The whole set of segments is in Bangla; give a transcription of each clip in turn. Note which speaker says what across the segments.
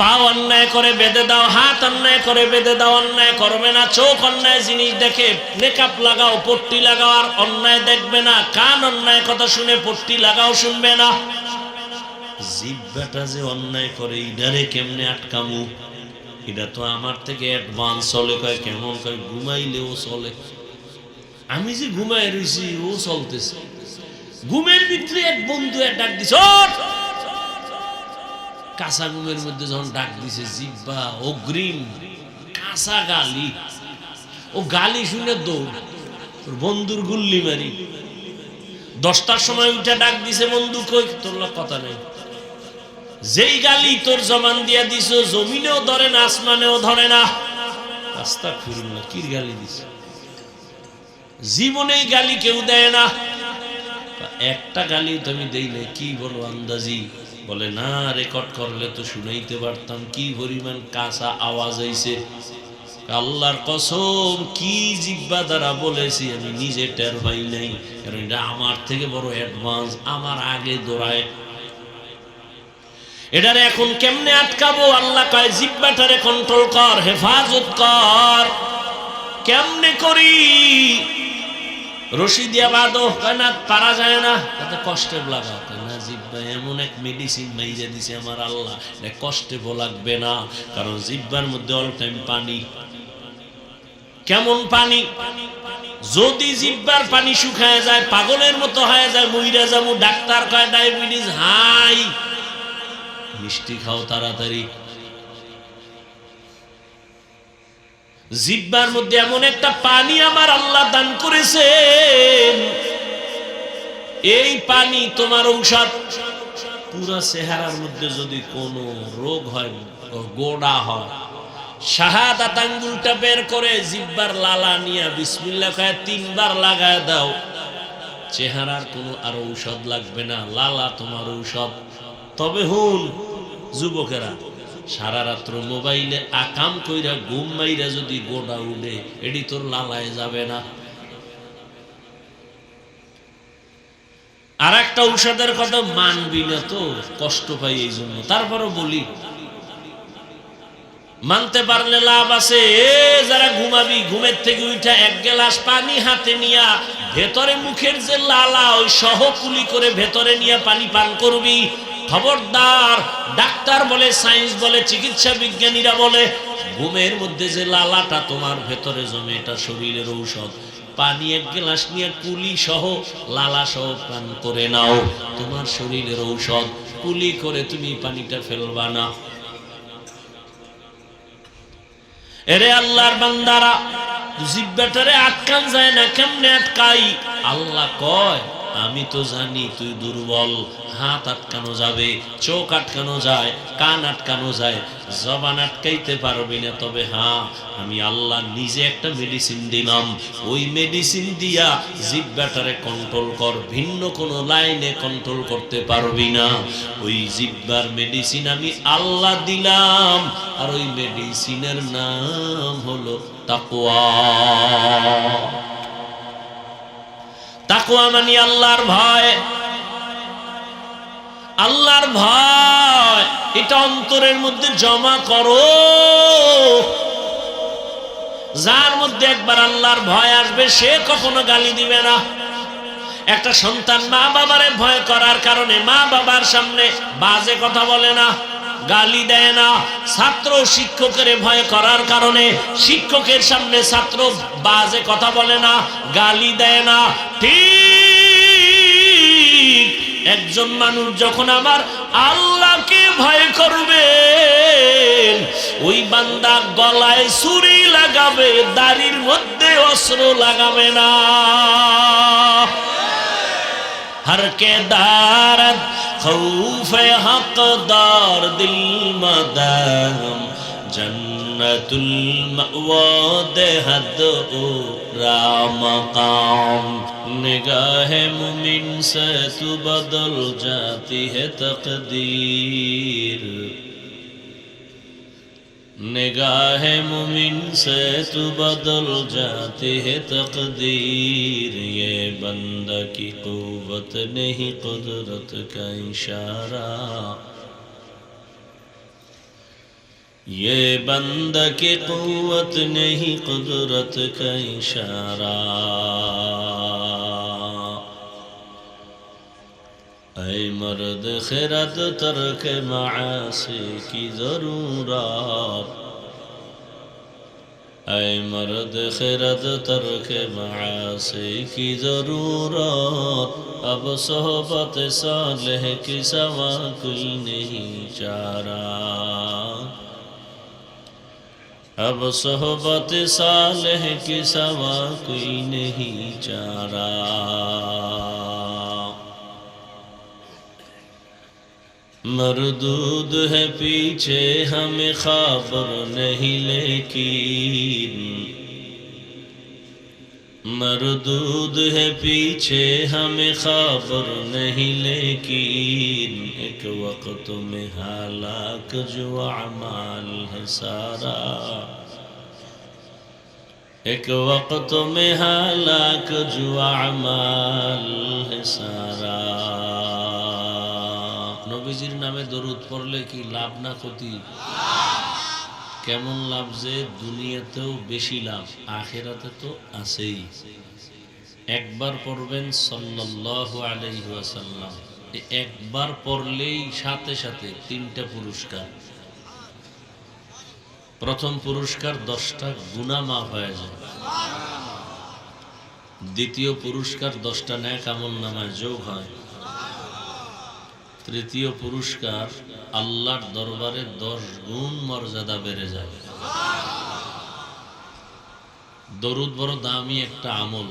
Speaker 1: পা অন্যায় করে বেঁধে দাও, হাত অন্যায় করে বেঁধে দাও, অন্যায় করবে না। চোখ অন্যায় জিনিস দেখে মেকআপ লাগাও, পট্টি লাগাও, আর অন্যায় দেখবে না। কান অন্যায় কথা শুনে পট্টি লাগাও, শুনবে না। জিহ্বাটা যে অন্যায় করে ইডারে কেমনে আটকামু? এটা তো আমার থেকে অ্যাডভান্স চলে। কয় কেমন? কয় ঘুমাইলেও চলে। আমি যে ঘুমাই রয়েছি ও চলতেছে। ঘুমের ভিতরে এক বন্ধু ডাক দিছে, কাঁচা ঘুমের মধ্যে যখন ডাক দিছে, জিহ্বা অগ্রিম কাঁচা গালি। ও গালি শুনে দৌড়, তোর বন্ধুর গুল্লি মারি। 10টার সময় উঠে ডাক দিছে, বন্ধু কই? তোর কথা নেই। যেই গালি তোর জবান দিয়া দিছ, জমিনেও ধরে না, আসমানেও ধরে না। রাস্তা খুঁড়ি না, কি গালি দিছ? জীবনেই গালি কেউ দেয় না। একটা গালি তুমি দেই না। কি বলো আন্দাজি? বলে না, রেকর্ড করলে তো শুনাইতে পারতাম। কি পরিমাণ কাঁচা আওয়াজ হইছে। আল্লাহর কসম, কি জিহ্বা দ্বারা বলেছি আমি নিজে টের পাই নাই। কারণ এটা আমার থেকে বড় অ্যাডভান্স, আমার আগে দৌড়ায়। এটারে এখন কেমনে আটকাবো? আল্লাহ কয় জিহ্বাটারে কন্ট্রোল কর, হেফাজত কর। কেমনে করি? রশি দিয়া বাঁধো। কয় না, পারা যায় না। তাতে কষ্টে লাগাও। না, জিহ্বা এমন এক মেডিসিন মাইজা দিছে আমার আল্লাহ, কষ্টে লাগবে না। কারণ জিহ্বার মধ্যে অল টাইম পানি। কেমন পানি? যদি জিহ্বার পানি শুকায় যায়, পাগলের মতো হয়ে যায়, মইরা যাবো। ডাক্তার কয় ডায়াবেটিস হাই। মিষ্টি খাও তাড়াতাড়ি। জিহ্বার মধ্যে এমন একটা পানি আমার আল্লাহ দান করেছেন, এই পানি তোমার ঔষধ। পুরা চেহারার মধ্যে যদি কোনো রোগ হয়, গোড়া হয়, শাহাদাত আঙ্গুলটা বের করে জিহ্বার লালা নিয়ে বিসমিল্লাহ কয়ে 3 বার লাগায় দাও। চেহারার কোনো আর ঔষধ লাগবে না, লালা তোমার ঔষধ। তবে হুন যুবকেরা, সারা রাত্র মোবাইলে আকাম কইরা ঘুম মাইরা যদি গোড়া উঠে, এটি তোর লালায় যাবে না। আর একটা ঔষধের কথা মানবি না তো, কষ্ট পাই এই জন্য। তারপরও বলি, মানতে পারলে লাভ আছে। যারা ঘুমাবি, ঘুমের থেকে উঠা 1 গ্লাস পানি হাতে নিয়া ভেতরে মুখের যে লালা, ওই সহ কুলি করে ভেতরে নিয়ে পানি পান করবি। খবরদার, ডাক্তার বলে, সায়েন্স বলে, চিকিৎসা বিজ্ঞানীরা বলে, ঘুমের মধ্যে যে লালাটা তোমার ভেতরে জমে, এটা শরীরের ঔষধ। পানি 1 গ্লাস নিয়ে কুলি সহ লালা সহ পান করে নাও, তোমার শরীরের ঔষধ। কুলি করে তুমি পানিটা ফেলবা না। এরে আল্লাহর বান্দারা, জিহ্বাটারে আটকান যায় না। কেমনে আটকাই? আল্লাহ কয়, আমি তো জানি তুই দুর্বল। হাত আটকানো যাবে, চোখ আটকানো যায়, কান আটকানো যায়, জবান আটকাইতে পারবি না। তবে হ্যাঁ, আমি আল্লাহ নিজে একটা মেডিসিন দিলাম। ওই মেডিসিন দিয়া জিহ্বাটারে কন্ট্রোল কর। ভিন্ন কোনো লাইনে কন্ট্রোল করতে পারবি না। ওই জিহ্বার মেডিসিন আমি আল্লাহ দিলাম, আর ওই মেডিসিনের নাম হলো তাকওয়া। তাকওয়া মানে আল্লাহর ভয়। আল্লাহর ভয় এটা অন্তরের মধ্যে জমা করো। যার মধ্যে একবার আল্লাহর ভয় আসবে, সে কখনো গালি দিবে না। একটা সন্তান মা বাবারে ভয় করার কারণে মা বাবার সামনে বাজে কথা বলে না, গালি দেয় না। ছাত্র শিক্ষকের ভয় করার কারণে শিক্ষকের সামনে ছাত্র বাজে কথা বলে না, গালি দেয় না। ঠিক একজন মানুষ যখন আমার আল্লাহকে ভয় করবে, ওই বান্দা গলায় ছুরি লাগাবে, দাড়ির মধ্যে অস্ত্র লাগাবে না। हर के दारत खौफ हकदार दिल मदाम जन्नतुल मअवा देहद रामकाम निगाह मुमिन से तू बदल जाती है तकदीर निगाह मुमिन से तू बदल जाती है तकदीर ये बंदा की कुव्वत नहीं कुदरत का इशारा ये बंदा की कुव्वत नहीं कुदरत का इशारा। ऐ मर्द खिरत तर्क मासी की जरूरत। ऐ मर्द खिरत तर्क मासी की जरूरत। अब सोहबत सालेह की सवा कोई नहीं चारा। अब सोहबत सालेह की सवा कोई नहीं चारा। मरदूद है पीछे हमें खबर नहीं लेकिन। मरदूद है पीछे हमें खबर नहीं लेकिन। एक वक्त में हालाक जो अमाल है सारा। एक वक्त में हालाक जो अमाल है सारा। নবীজির নামে দরুদ পড়লে কি লাভ না ক্ষতি? কেমন লাভ যে দুনিয়াতেও বেশি লাভ, আখিরাতে তো আছেই। একবার পড়বেন সাল্লাল্লাহু আলাইহি ওয়াসাল্লাম, একবার পড়লেই সাথে সাথে 3টা পুরস্কার। প্রথম পুরস্কার 10টা গুনাহ মাফ হয়ে যায়। দ্বিতীয় পুরস্কার 10টা নেক আমলনামায় যোগ হয়। তৃতীয় পুরস্কার আল্লাহর দরবারে 10 গুণ মর্যাদা বেড়ে যায়। দরুদ বড় দামি একটা আমল,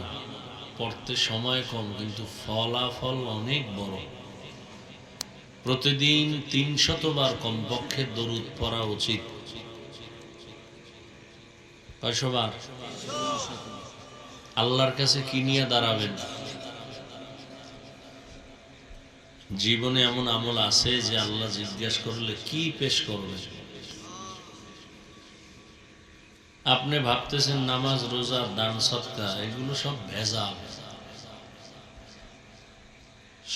Speaker 1: পড়তে সময় কম কিন্তু ফলাফল অনেক বড়। প্রতিদিন 300 বার কমপক্ষে দরুদ পড়া উচিত। কয়শো বার? আল্লাহর কাছে কি নিয়ে দাঁড়াবেন? জীবনে এমন আমল আছে যে আল্লাহ জিজ্ঞেস করলে কি পেশ করবেন? আপনি ভাবতেছেন নামাজ, রোজা, দান, সদকা এগুলো সব ভেজাল।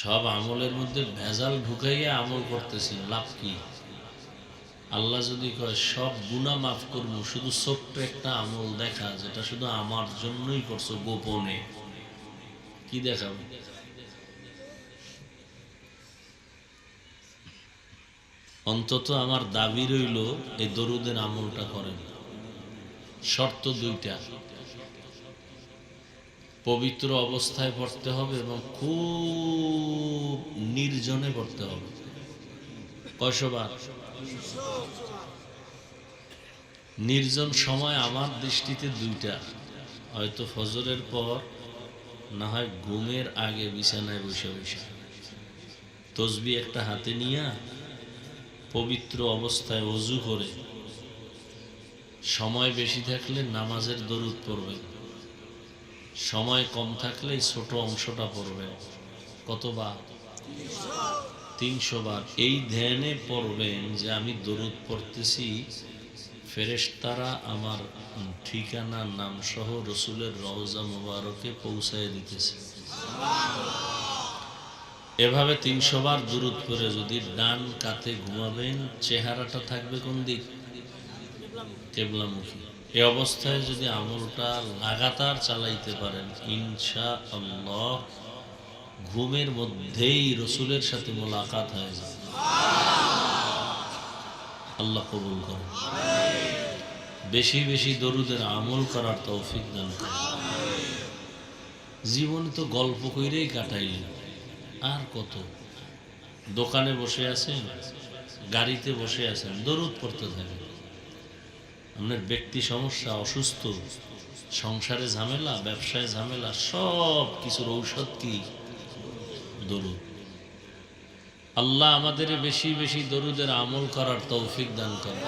Speaker 1: সব আমলের মধ্যে ভেজাল ঢুকাইয়া আমল করতেছেন, লাভ কি? আল্লাহ যদি কয় সব গুনাহ মাফ করবো, শুধু ছোট্ট একটা আমল দেখা যেটা শুধু আমার জন্যই করছো গোপনে, কি দেখাবো? অন্তত আমার দাবি রইল এই দরুদের আমলটা করেন। শর্ত 2টা, পবিত্র অবস্থায় পড়তে হবে এবং খুব নির্জনে পড়তে হবে। কয়শো বার? নির্জন সময় আমার দৃষ্টিতে 2টা, হয়তো ফজরের পর, না হয় ঘুমের আগে বিছানায় বসে বসে তসবিহ একটা হাতে নিয়ে পবিত্র অবস্থায় ওযু করে, সময় বেশি থাকলে নামাজের দরুদ পড়বেন, সময় কম থাকলে ছোট অংশটা পড়বেন। কতবার? 300 বার। এই ধ্যানে পড়বেন যে আমি দরুদ পড়তেছি, ফেরেশতারা আমার ঠিকানা নাম সহ রসুলের রওজা মুবারকে পৌঁছায় দিতেছে। এভাবে 300 বার দুরূদ পড়ে যদি ডান কাতে ঘুমাবেন, চেহারাটা থাকবে কোন দিক? কিবলামুখী। এই অবস্থায় যদি আমলটা লাগাতার চালাইতে পারেন, ইনশাআল্লাহ ঘুমের মধ্যেই রসুলের সাথে মোলাকাত হয়ে যাবে। আল্লাহ কবুল করেন। বেশি বেশি দরুদের আমল করার তৌফিক দান করেন। জীবন তো গল্প কইরেই কাটাইলেন, আর কত? দোকানে বসে আছেন, গাড়িতে বসে আছেন, দরুদ পড়তে থাকেন। আপনার ব্যক্তি সমস্যা, অসুস্থ, সংসারে ঝামেলা, ব্যবসায় ঝামেলা, সব কিছুর ঔষধ কি? দরুদ। আল্লাহ আমাদের বেশি বেশি দরুদের আমল করার তৌফিক দান করেন।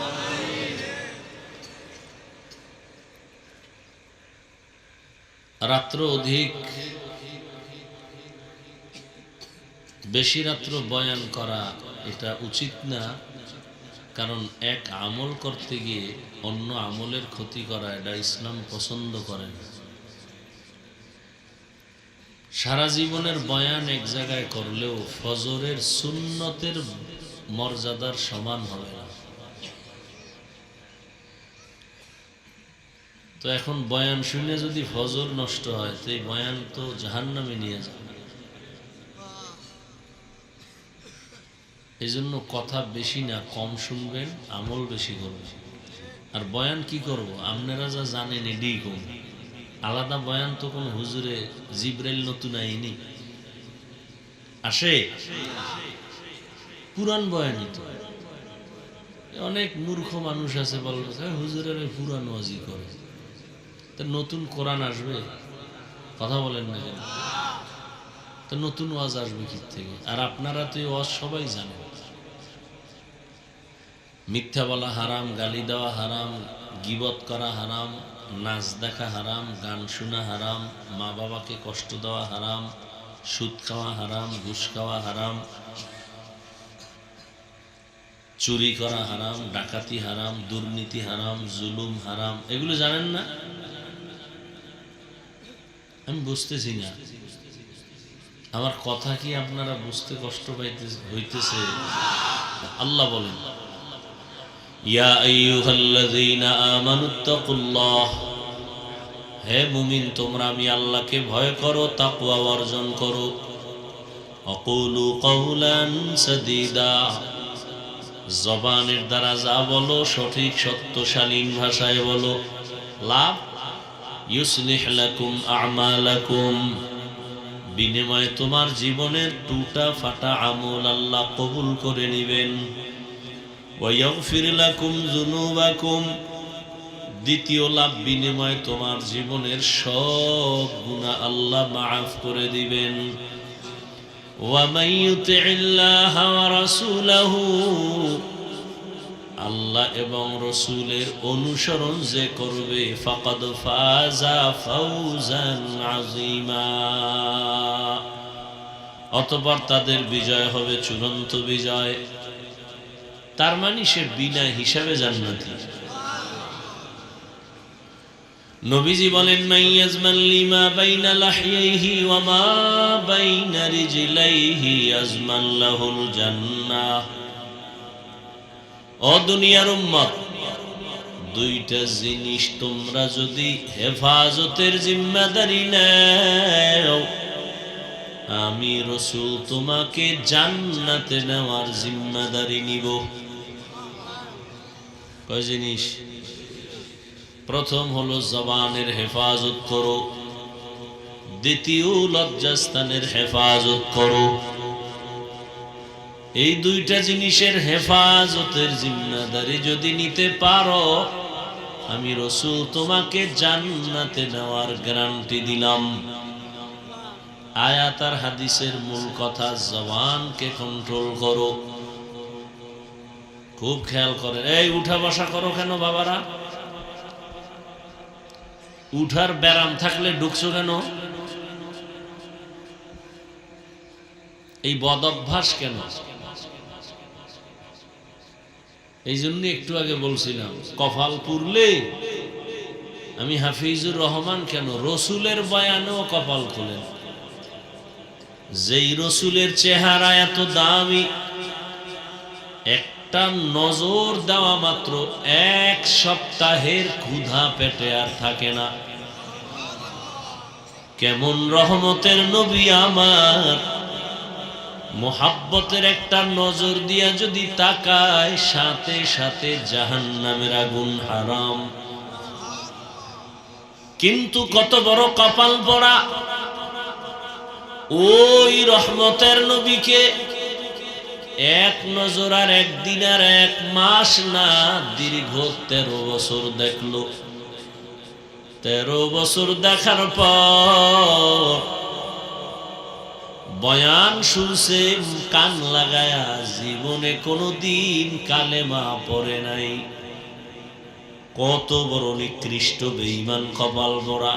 Speaker 1: রাত্র অধিক বেশি রাত্র বয়ান করা এটা উচিত না, কারণ এক আমল করতে গিয়ে অন্য আমলের ক্ষতি করা এটা ইসলাম পছন্দ করে না। সারা জীবনের বয়ান এক জায়গায় করলেও ফজরের সুন্নতের মর্যাদার সমান হবে না। তো এখন বয়ান শুনে যদি ফজর নষ্ট হয় তো এই বয়ান তো জাহান্নামে নিয়ে যাবে। এই জন্য কথা বেশি না, কম শুনবেন, আমল বেশি করবেন। আর বয়ান কি করব, আপনারা যা জানেন এডিই কম। আলাদা বয়ান তো কোন হুজুরে জিব্রাইল নতুন আইনি আসে, পুরান বয়ানই তো। অনেক মূর্খ মানুষ আছে বলবে হুজুরের পুরান ওয়াজি করে, তা নতুন কোরআন আসবে? কথা বলেন না কেন? তো নতুন ওয়াজ আসবে কি থেকে? আর আপনারা তো এই ওয়াজ সবাই জানেন। মিথ্যা বলা হারাম, গালি দেওয়া হারাম, গীবত করা হারাম, নাচ দেখা হারাম, গান শোনা হারাম, মা বাবাকে কষ্ট দেওয়া হারাম, সুদ খাওয়া হারাম, ঘুষ খাওয়া হারাম, চুরি করা হারাম, ডাকাতি হারাম, দুর্নীতি হারাম, জুলুম হারাম। এগুলো জানেন না? আমি বুঝতেছি না আমার কথা কি আপনারা বুঝতে কষ্ট হইতেছে? আল্লাহ বলেন, ইয়া আইয়ুহাল্লাযীনা আমানুত্তাকুল্লাহ, হে মুমিন তোমরা আমি আল্লাহকে ভয় করো, তাকওয়া অর্জন করো। আকুলু কাওলান সাদীদা, জবানের দ্বারা যা বলো সঠিক সত্যশালীন ভাষায় বলো। লাভ, ইউসলিহ লাকুম আমালাকুম, বিনিময়ে তোমার জীবনের টুটা ফাটা আমল আল্লাহ কবুল করে নেবেন। ওয়া ইয়াগফির লাকুম যুনুবাকুম, দ্বিতীয় লাভ, বিনিময়ে তোমার জীবনের সব গুনাহ আল্লাহ মাফ করে দিবেন। ওয়া মান ইউতিইল্লাহা ওয়া রাসূলাহু, আল্লাহ এবং রসুলের অনুসরণ যে করবে, ফাকাদ ফাজা ফাওজান আযীমা, অতঃপর তাদের বিজয় হবে চূড়ান্ত বিজয়। তার মানে সে বিনা হিসাবে জান্নাতি। নবীজি বলেন, মাইয়াজমান লিমা বাইনা লাহইহি ওয়া মা বাইনা রিজলাইহি আজমান লাহুল জান্নাহ। ও দুনিয়ার উম্মত, দুইটা জিনিস তোমরা যদি হেফাজতের জিম্মাদারি নাও, আমি রাসূল তোমাকে জান্নাতে নেওয়ার জিম্মাদারি নিব। কয় জিনিস? প্রথম হলো জবানের হেফাজত করো, দ্বিতীয় লজ্জাস্থানের হেফাজত করো। এই দুইটা জিনিসের হেফাজতের জিম্মাদারি যদি নিতে পারো, আমি রাসূল তোমাকে জান্নাতে নেওয়ার গ্যারান্টি দিলাম। আয়াত আর হাদিসের মূল কথা, জবানকে কন্ট্রোল করো। খুব খেয়াল করে। এই উঠা বসা করো কেন বাবারা? উঠার ব্যারাম থাকলে ঢুকছো কেন? এই বদ অভ্যাস কেন? এই জন্য একটু আগে বলছিলাম, কপাল পুরলে আমি হাফিজুর রহমান কেন রসুলের বয়ানেও কপাল খুলেন। যেই রসুলের চেহারা এত দামি, একটা নজর দেওয়া মাত্র এক সপ্তাহের ক্ষুধা পেটে আর থাকে না। কেমন রহমতের নবী আমার, মোহাব্বতের একটা নজর দিয়া যদি তাকায়, সাথে সাথে জাহান্নামের আগুন হারাম। কিন্তু কত বড় কপাল পড়া, ওই রহমতের নবীকে এক নজর আর একদিন আর এক মাস না, দীর্ঘ 13 বছর দেখলো। 13 বছর দেখার পর বয়ান শুনছে কান লাগায়া, জীবনে কোনোদিন কালেমা পড়ে নাই। কত বড় নিকৃষ্ট বেঈমান কপাল মোরা।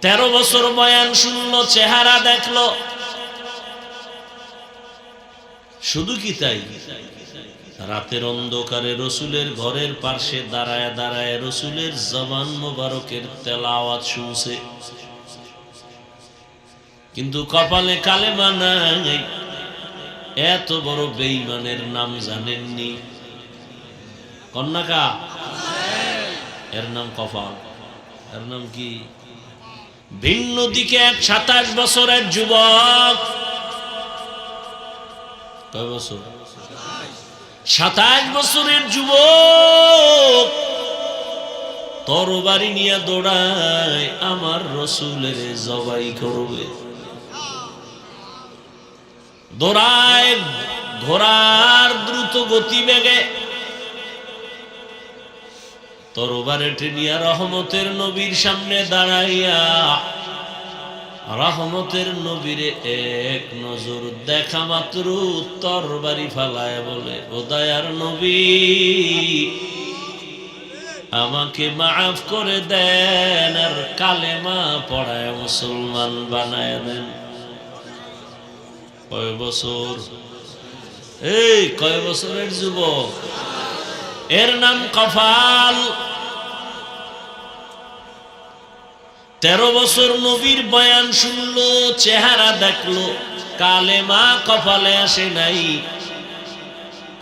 Speaker 1: 13 বছর বয়ান শুনলো, চেহারা দেখলো। শুধু কি তাই, রাতের অন্ধকারে রসুলের ঘরের পাশে দাঁড়ায় দাঁড়ায় রসুলের জবান মোবারকের তেলাওয়াত শুনছে, কিন্তু কপালে কালেমা নাই। এত বড় বেঈমানের নাম জানেননি? কন্যাকা এর নাম কপাল। এর নাম কি? ভিন্ন দিকে এক 27 বছরের যুবক, কয় বছর? 27 বছরের যুবক তরবারি নিয়ে দৌড়ায় আমার রসুলের জবাই করবে। দৌড়ায় ঘোড়ার দ্রুত গতিবেগে, তরবারে টেনিয়া রহমতের নবীর সামনে দাঁড়াইয়া রহমতের নবীরে এক নজর দেখা মাত্র তরবারি ফালায় বলে, ও দয়ার নবী, আমাকে মাফ করে দেন আর কালেমা পড়ায় মুসলমান বানায় দেন। কয় বছর? এই কয় বছরের যুবক? এর নাম কফাল। 13 বছর নবীর বয়ান শুনলো, চেহারা দেখলো, কালেমা কপালে আসে নাই।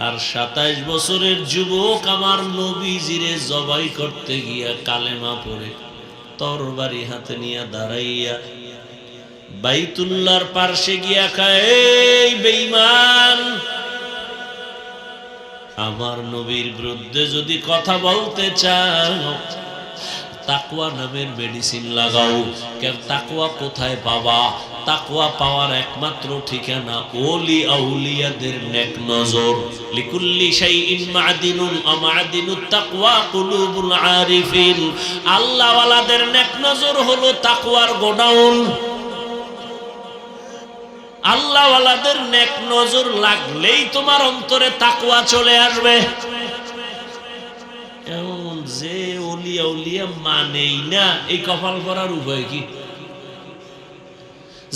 Speaker 1: আর 27 বছরের যুবক আমার নবীজিরে জবাই করতে গিয়া কালেমা পড়ে তরবারি হাতে নিয়ে দাঁড়াইয়া বাইতুল্লাহর পার্শ্বে গিয়া কয়, এই বেঈমান, আমার নবীর বিরুদ্ধে যদি কথা বলতে চাও তাকওয়া নামের মেডিসিন লাগাও। কেন? তাকওয়া কোথায় পাবা? তাকওয়া পাওয়ার একমাত্র ঠিকানা ওলি আউলিয়াদের নেক নজর। লিকুল্লি শাইইন মা'দিনুন আমা'দিনুত তাকওয়া কুলুবুল আরিফিন। আল্লাহ ওয়ালাদের নেক নজর হলো তাকওয়ার গোডাউন। আল্লাহ ওয়ালাদের নেক নজর লাগলেই তোমার অন্তরে তাকওয়া চলে আসবে। এমন যে ওলিয়া উলিয়া মানেই না, এই কপাল করার উপায় কি?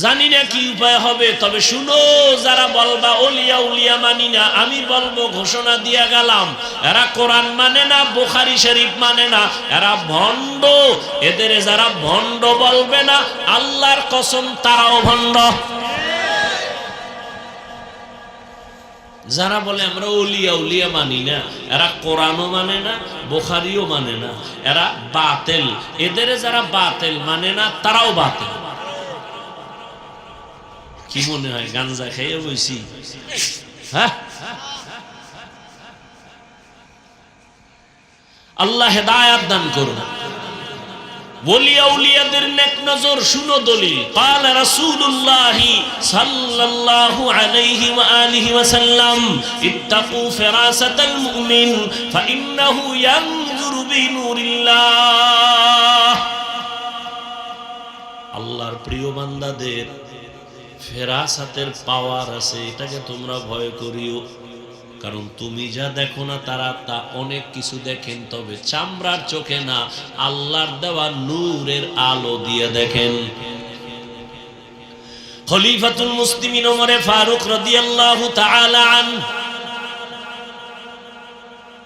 Speaker 1: জানি না কি উপায় হবে, তবে শুনো, যারা বলবা ওলিয়া উলিয়া মানি না, আমি বলবো, ঘোষণা দিয়া গেলাম, এরা কোরআন মানে না, বুখারী শরীফ মানে না, এরা ভণ্ড। এদের যারা ভণ্ড বলবে না, আল্লাহর কসম তারাও ভণ্ড। যারা বলে আমরা ওলিয়া উলিয়া মানি না, এরা কোরআনও মানে না, বুখারীও মানে না, এরা বাতিল। এদের যারা বাতিল মানে না, তারাও বাতিল। কি মনে হয় গাঞ্জা খেয়ে বইছি? হ্যাঁ, আল্লাহ হেদায়েত দান করুন। ওলিয়া উলিয়াদের নেক নজর শুনো দলিল। قال رسول الله صلى الله عليه واله وسلم اتقوا فراسة المؤمن فانه ينظر بنور الله। আল্লাহর প্রিয় বান্দাদের ফেরাসাতের পাওয়ার আছে, এটাকে তোমরা ভয় করিও। কারণ তুমি যা দেখো না, তারা তা অনেক কিছু দেখেন, তবে চামড়ার চোখে না, আল্লাহর দেওয়া নূরের আলো দিয়ে দেখেন। খলিফাতুল মুসলিমিন ওমর ফারুক রাদিয়াল্লাহু তাআলা আনহু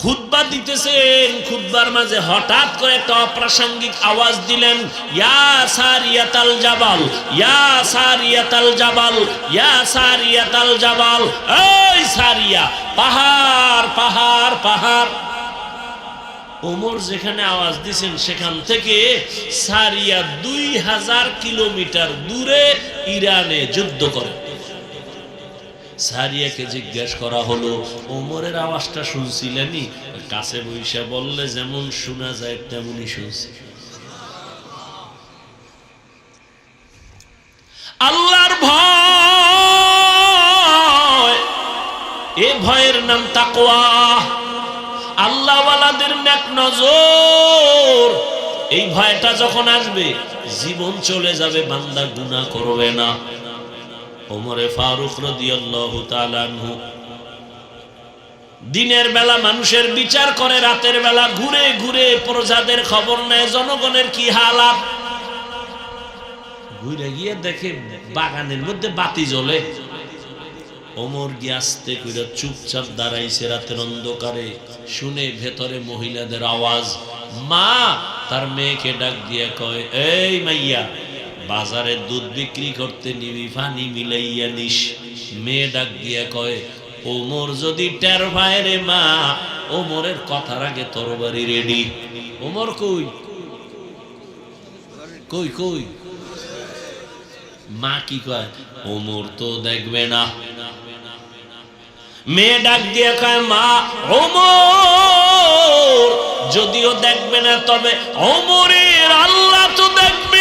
Speaker 1: খুতবা দিতেছেন, খুতবার মাঝে হঠাৎ করে একটা অপ্রাসঙ্গিক আওয়াজ দিলেন, ইয়া সারিয়াতাল জাবাল, ইয়া সারিয়াতাল জাবাল, ইয়া সারিয়াতাল জাবাল। এই সারিয়া, পাহাড় পাহাড় পাহাড়। ওমর যেখানে আওয়াজ দিছেন সেখান থেকে সারিয়া 2000 কিলোমিটার দূরে ইরানে যুদ্ধ করে। সারিয়াকে জিজ্ঞেস করা হলো, ওমরের আওয়াজটা শুনছিলেনি? কাছে বইসা বললে যেমন শোনা যায় তেমনই শুনছি। আল্লাহর ভয়, এ ভয়ের নাম তাকওয়া। আল্লাহ ওয়ালাদের নেক নজর, এই ভয়টা যখন আসবে জীবন চলে যাবে, বান্দা গুনাহ করবে না। ওমরে ফারুক রাদিয়াল্লাহু তাআলা আনহু দিনের বেলা মানুষের বিচার করে, রাতের বেলা ঘুরে ঘুরে প্রজাদের খবর নেয়, জনগণের কি হালাত। ঘুরে গিয়ে দেখে বাগানের মধ্যে বাতি জ্বলে। ওমর গিয়ে আস্তে করে চুপচাপ দাঁড়াইছে রাতের অন্ধকারে, শুনে ভেতরে মহিলাদের আওয়াজ। মা তার মেয়েকে ডাক দিয়ে কয়, এই মাইয়া, বাজারে দুধ বিক্রি করতে নিবি, পানি মিলাইয়া নিস। মেয়ে ডাক দিয়া কয়, ওমর যদি টের পায় রে মা, ওমরের কথার আগে তরবারি রেডি। ওমর কই কই কই? মা কি কয়? ওমর তো দেখবে না। মেয়ে ডাক দিয়ে কয়, মা ওমর যদিও দেখবে না, তবে ওমরের আল্লাহ তো দেখবেন।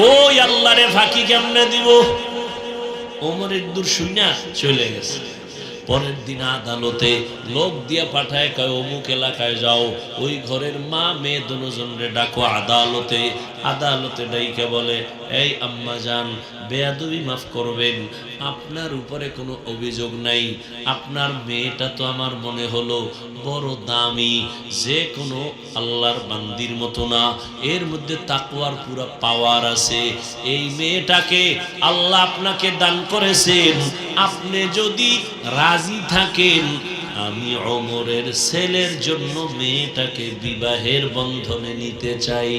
Speaker 1: ওই আল্লাহরে ফাঁকি কেমনে দিব? ওমরের দূর শুইনা চলে গেছে। পরের দিন আদালতে লোক দিয়ে পাঠায়, কয় অমুক এলাকায় যাও, ওই ঘরের মা মেয়ে দুজনরে ডাকো আদালতে। আদালতে ডাইকে বলে, এই আম্মা জান, বেয়াদবি মাফ করবেন, আপনার উপরে কোনো অভিযোগ নাই। আপনার মেয়েটা তো আমার মনে হলো বড় দামি, যে কোনো আল্লাহর বান্দির মতো না, এর মধ্যে তাকওয়ার পুরো পাওয়ার আছে। এই মেয়েটাকে আল্লাহ আপনাকে দান করেছেন, আপনি যদি রাজি থাকেন, আমি ওমরের ছেলের জন্য মেয়েটাকে বিবাহের বন্ধনে নিতে চাই।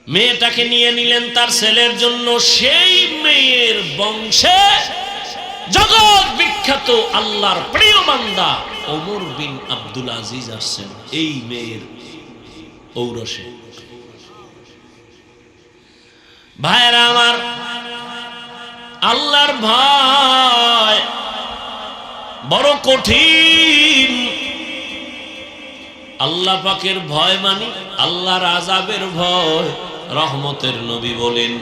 Speaker 1: মেয়েটাকে নিয়ে নিলেন তার ছেলের জন্য। সেই মেয়ের বংশে জগৎ বিখ্যাত আল্লাহর প্রিয় বান্দা ওমর বিন আব্দুল আজিজ আসছেন এই মেয়ের ঔরসে। ভাইরা আমার, আল্লাহর ভয় বড় কঠিন। আল্লাহ পাকের ভয় মানে আল্লাহর আযাবের ভয়। রহমতের নবী বলেন,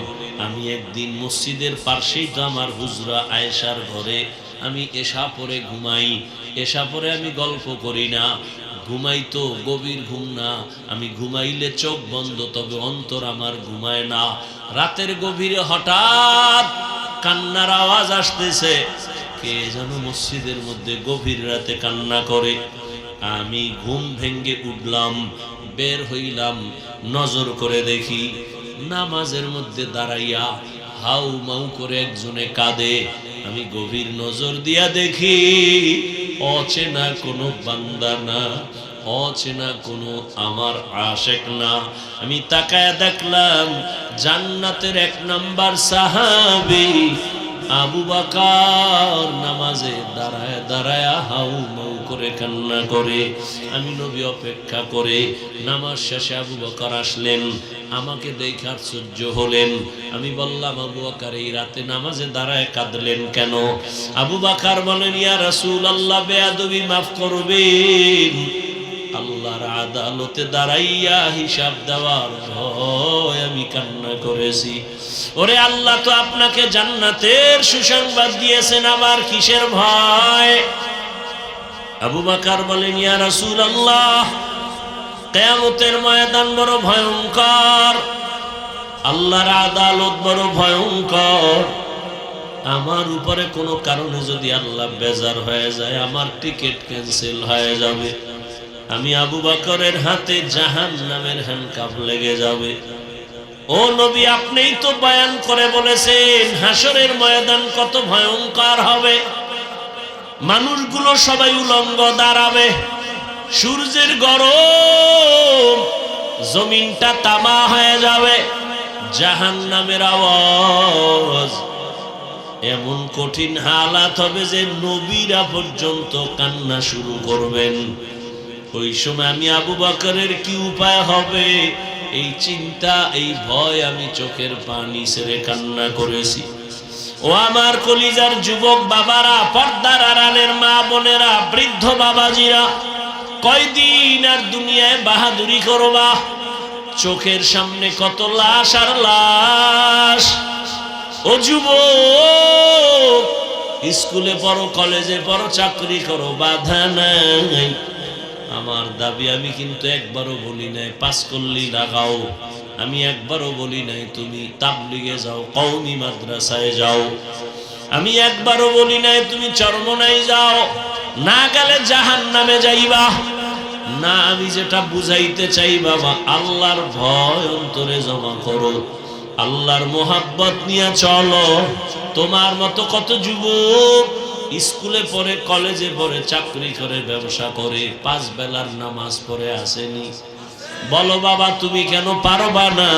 Speaker 1: আমি একদিন মসজিদের পাশেই তো আমার হুজরা আয়েশার ঘরে আমি এশা পরে ঘুমাই। এশা পরে আমি গল্প করি না, ঘুমাই তো গভীর ঘুম না, আমি ঘুমাইলে চোখ বন্ধ, তবে অন্তর আমার ঘুমায় না। রাতের গভীরে হঠাৎ কান্নার আওয়াজ আসতেছে, কে যেন মসজিদের মধ্যে গভীর রাতে কান্না করে। আমি ঘুম ভেঙ্গে উঠলাম, বের হইলাম, নজর করে দেখি নামাজের মধ্যে দাঁড়াইয়া হাউ মাউ করে একজনে কাঁদে। আমি গভীর নজর দিয়া দেখি অচেনা কোনো বান্দা না, অচেনা কোনো আমার আশেক না। আমি তাকায়া দেখলাম জান্নাতের 1 নাম্বার সাহাবী আবু বকর নামাজে দাঁড়ায় দাঁড়ায় হাউ মাউ করে কান্না করে। আমি নবী অপেক্ষা করে, নামাজ শেষে আবু বকর আসলেন, আমাকে দেখে আশ্চর্য হলেন। আমি বললাম, আবু বকর এই রাতে নামাজে দাঁড়ায় কাঁদলেন কেন? আবু বকর বলেন, ইয়া রাসূলুল্লাহ, বেয়াদবি মাফ করবেন, আল্লাহর আদালতে দাঁড়াইয়া হিসাব দেওয়ার ভয় আমি কান্না করেছি। ওরে আল্লাহ তো আপনাকে জান্নাতের সুসংবাদ দিয়েছেন, আবার কিসের ভয়? আবু বকর বলেন, ইয়া রাসূলুল্লাহ, কিয়ামতের ময়দান বড় ভয়ঙ্কর, আল্লাহর আদালত বড় ভয়ঙ্কর। আমার উপরে কোনো কারণে যদি আল্লাহ বেজার হয়ে যায়, আমার টিকিট ক্যান্সেল হয়ে যাবে। আমি আবু বকরের হাতে জাহান্নামের হ্যান্ডকাফ লেগে যাবে। ও নবী, আপনিই তো বয়ান করে বলেছেন হাসরের ময়দান কত ভয়ঙ্কর হবে। মানুষগুলো সবাই উলঙ্গ দাঁড়াবে, সূর্যের গরম, জমিনটা তামা হয়ে যাবে, জাহান্নামের আওয়াজ, এমন কঠিন হালাত হবে যে নবীরা পর্যন্ত কান্না শুরু করবেন। ওই সময় আমি আবু বকরের কি উপায় হবে, এই চিন্তা, এই ভয়, আমি চোখের পানি ছেড়ে কান্না করেছি। ও আমার কলিজার যুবক বাবারা, পর্দার আড়ালের মা বোনেরা, বৃদ্ধ বাবাজিরা, কয়দিন আর দুনিয়ায় বাহাদুরি করবা? চোখের সামনে কত লাশ আর লাশ। ও যুবক, স্কুলে পড়ো, কলেজে পড়ো, চাকরি করো, বাধা নাই। আমার দাবি, আমি কিন্তু একবারও বলি নাই 5 কল্লি লাগাও, আমি একবারও বলি নাই তুমি তাবলিগে যাও, কওমি মাদ্রাসায় যাও, আমি একবারও বলি নাই তুমি চরমনাই যাও, না গেলে জাহান্নামে যাইবা না। আমি যেটা বুঝাইতে চাই বাবা, আল্লাহর ভয় অন্তরে জমা করো, আল্লাহর মোহাব্বত নিয়ে চলো। তোমার মতো কত যুবক স্কুলে পড়ে, কলেজে পড়ে, চাকরি করে, ব্যবসা করে, 5 বেলার নামাজ পড়ে আসেনি। বলো বাবা, তুমি কেন পারবা না?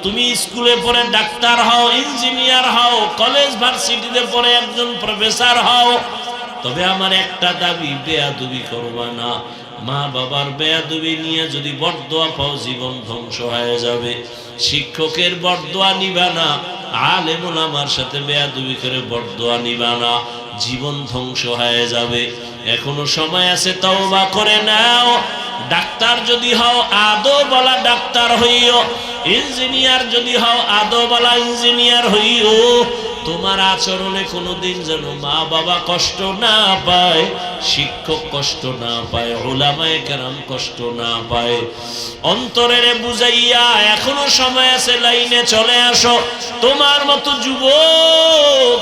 Speaker 1: তুমি স্কুলে পড়ে ডাক্তার হও, ইঞ্জিনিয়ার হও, কলেজ ভার্সিটিতে পড়ে একজন প্রফেসর হও, তবে আমার একটা দাবি, বেয়াদবি করবা না। মা বাবার বেয়াদবি নিয়ে যদি বরদোয়া পাও জীবন ধ্বংস হয়ে যাবে। শিক্ষকের বরদোয়া নিবা না, আলেম ওলামার সাথে বেয়াদবি করে বরদোয়া নিবা না, জীবন ধ্বংস হয়ে যাবে। এখনো সময় আছে, তওবা করে নাও। ডাক্তার যদি হও আদো বলা ডাক্তার হইও, ইঞ্জিনিয়ার যদি হও আদো বলা ইঞ্জিনিয়ার হইও। তোমার আচরণে কোনোদিন যেন মা বাবা কষ্ট না পায়, শিক্ষক কষ্ট না পায়, উলামায়ে কেরাম কষ্ট না পায়। অন্তরের বুঝাইয়া এখনো সময় আছে, লাইনে চলে আসো। তোমার মতো যুবক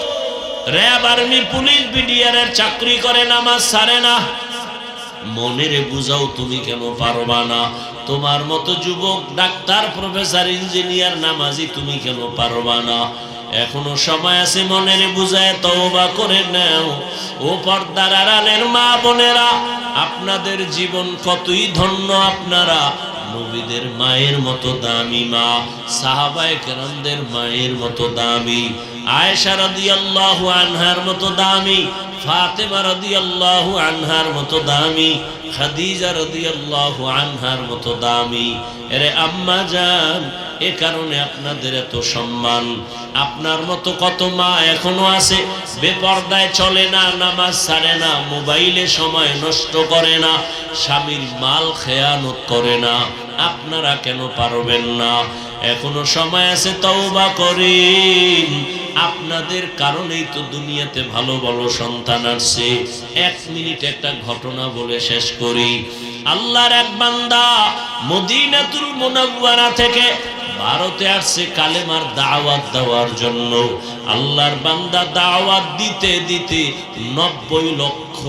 Speaker 1: র‍্যাব, আর্মি, পুলিশ, বিডিআর এর চাকরি করে, নামাজ ছাড়ে না, মনেরে বুঝাও তুমি কেন পারবা না? তোমার মতো যুবক ডাক্তার, প্রফেসর, ইঞ্জিনিয়ার, নামাজি, তুমি কেন পারবা না? এখনো সময় আছে, মনেরে বুঝায় তওবা করে নাও। ও পর্দার আড়ালের মা বোনেরা, আপনাদের জীবন কতই ধন্য। আপনারা নবীদের মায়ের মতো দামি মা, সাহাবায়ে কেরামদের মায়ের মতো দামি, আয়েশা রাদিয়াল্লাহু আনহার মতো দামি, ফাতেমা রাদিয়াল্লাহু আনহার মতো দামি, খাদিজা রাদিয়াল্লাহু আনহার মতো দামি। এরে আম্মা জান, এ কারণে আপনাদের এত সম্মান। আপনার মতো কত মা এখনো আছে, বেপরদায় চলে না, নামাজ ছাড়ে না, মোবাইলে সময় নষ্ট করে না, স্বামীর মাল খেয়ানত করে না। আপনারা কেন পারবেন না? এখনো সময় আছে, তওবা করেন। আপনাদের কারণেই তো দুনিয়াতে ভালো ভালো সন্তান আসছে। 1 মিনিট একটা ঘটনা বলে শেষ করি। আল্লাহর এক বান্দা মদিনাতুল মুনাওয়ারা থেকে ভারতে আসছে কালেমার দাওয়াত দেওয়ার জন্য। আল্লাহর বান্দা দাওয়াত দিতে দিতে 90 লক্ষ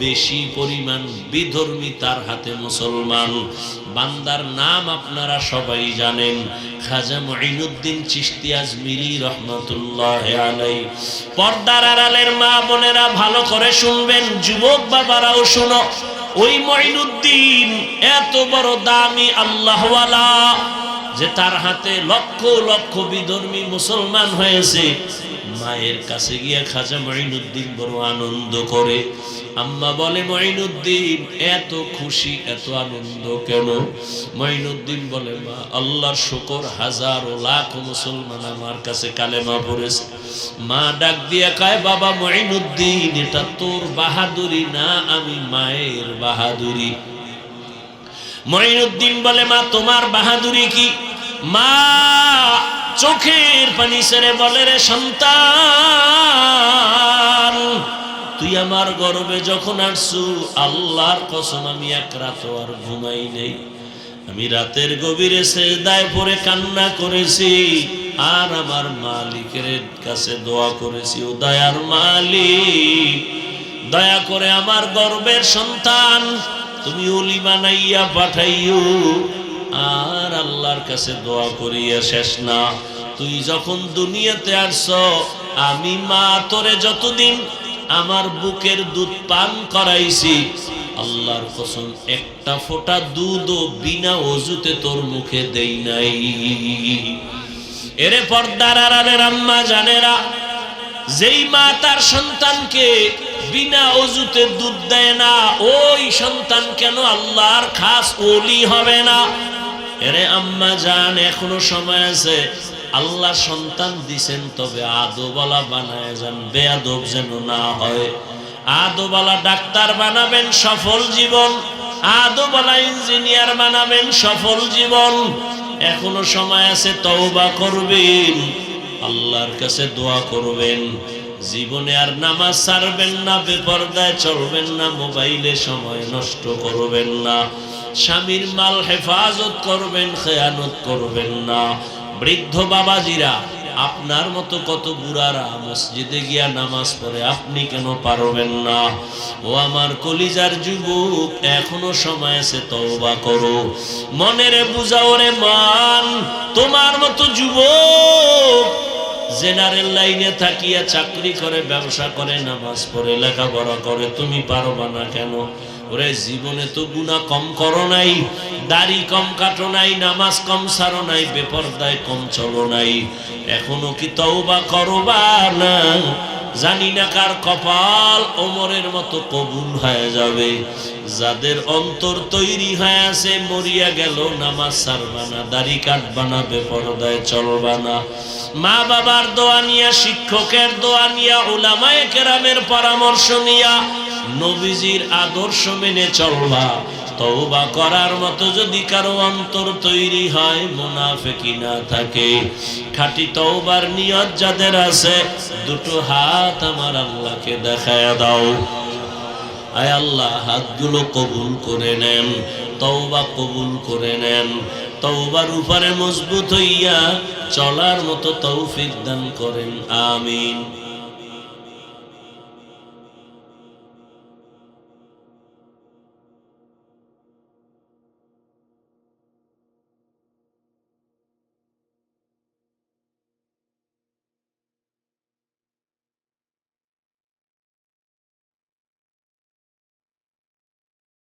Speaker 1: বেশি পরিমাণ বিধর্মী তার হাতে মুসলমান। বান্দার নাম আপনারা সবাই জানেন, খাজা মুঈনুদ্দিন চিশতি আজমিরি রহমাতুল্লাহি আলাইহি। পর্দার আড়ালের মা বোনেরা ভালো করে শুনবেন, যুবক বাবারাও শুনো। ওই মুঈনুদ্দিন এত বড় দামি আল্লাহওয়ালা যে তার হাতে লক্ষ লক্ষ বিধর্মী মুসলমান হয়েছে। মায়ের কাছে গিয়ে খাজা মুঈনুদ্দিন বড় আনন্দ করে। আম্মা বলে, মুঈনুদ্দিন এত খুশি, এত আনন্দ কেন? মুঈনুদ্দিন বলে, মা আল্লাহর শুকর, হাজারো লাখ মুসলমান আমার কাছে কালেমা পড়েছে। মা ডাক দিয়ে কয়, বাবা মুঈনুদ্দিন, এটা তোর বাহাদুরি না, আমি মায়ের বাহাদুরি। মুঈনুদ্দিন বলে, মা তোমার বাহাদুরি কি? মা চোখের পানি ছেড়ে বলে, রে সন্তান, তুই আমার গর্বে যখন আসছু, আল্লাহর কসম আমি এক রাত আর ঘুমাই নেই। আমি রাতের গভীরে সিজদায় পড়ে কান্না করেছি, আর আমার মালিকের কাছে দোয়া করেছি, ও দয়ার মালিক, দয়া করে আমার গর্বের সন্তান তুমি ওলি বানাইয়া পাঠাইও। আর আল্লাহর কাছে দোয়া করিয়া শেষ না। তুই যখন দুনিয়াতে আসছ, আমি মা তোরে যতদিন আমার বুকের দুধ পান করাইছি, আল্লাহর কসম একটা ফোঁটা দুধও বিনা ওযুতে তোর মুখে দেই নাই। এরে পর্দার আড়ালের আম্মা জানেরা, যেই মা তার সন্তানকে বিনা ওযুতে দুধ দেয় না, ওই সন্তান কেন আল্লাহর খাস ওলি হবে না? এরে আম্মা জান, এখনো সময় আছে। আল্লাহ সন্তান দিছেন, তবে আদবওয়ালা বানায় যান, বেয়াদব যেন না হয়। আদবওয়ালা ডাক্তার বানাবেন, সফল জীবন। আদবওয়ালা ইঞ্জিনিয়ার বানাবেন, সফল জীবন। এখনো সময় আছে, তওবা করবেন, আল্লাহর কাছে দোয়া করবেন। জীবনে আর নামাজ ছাড়বেন না, বেপরদায় চলবেন না, মোবাইলে সময় নষ্ট করবেন না, স্বামীর মাল হেফাজত করবেন, খেয়ানত করবেন না। বৃদ্ধ বাবাজিরা, আপনার মতো কত বুড়ারা মসজিদে গিয়া নামাজ পড়ে, আপনি কেন পারবেন না? ও আমার কলিজার যুবক, এখনো সময় আছে, তওবা করো। মনেরে বুঝাও রে মান, তোমার মতো যুবক জেনারেল লাইনে থাকিয়া চাকরি করে, ব্যবসা করে, নামাজ পড়ে, লেখাপড়া করে, তুমি পারবা না কেন? ওরে জীবনে তো গুনাহ কম করো নাই, দাড়ি কম কাটো নাই, নামাজ কম ছাড়ো নাই, বেপরদায় কম চলো নাই। এখনো কি তওবা করবা না? জানি না কার কপাল ওমরের মতো কবুল হয়ে যাবে। যাদের অন্তর তৈরি হয়ে আছে, মরিয়া গেল নামাজ ছাড়বা না, দাড়ি কাটবা না, বেপরদায় চলবা না, মা বাবার দোয়া নিয়া, শিক্ষকের দোয়া নিয়া, উলামায়ে কেরামের পরামর্শ নিয়া, নবীজির আদর্শ মেনে চলবা। তওবা করার মতো যদি কারো অন্তর তৈরি হয়, মুনাফিকি না থাকে, খাঁটি তওবার নিয়ত যাদের আছে, দুটো হাত আমার আল্লাহকে দেখায়া দাও। আয় আল্লাহ, হাতগুলো কবুল করে নেন, তওবা কবুল করে নেন, তওবার উপরে মজবুত হইয়া চলার মতো তৌফিক দান করেন। আমিন।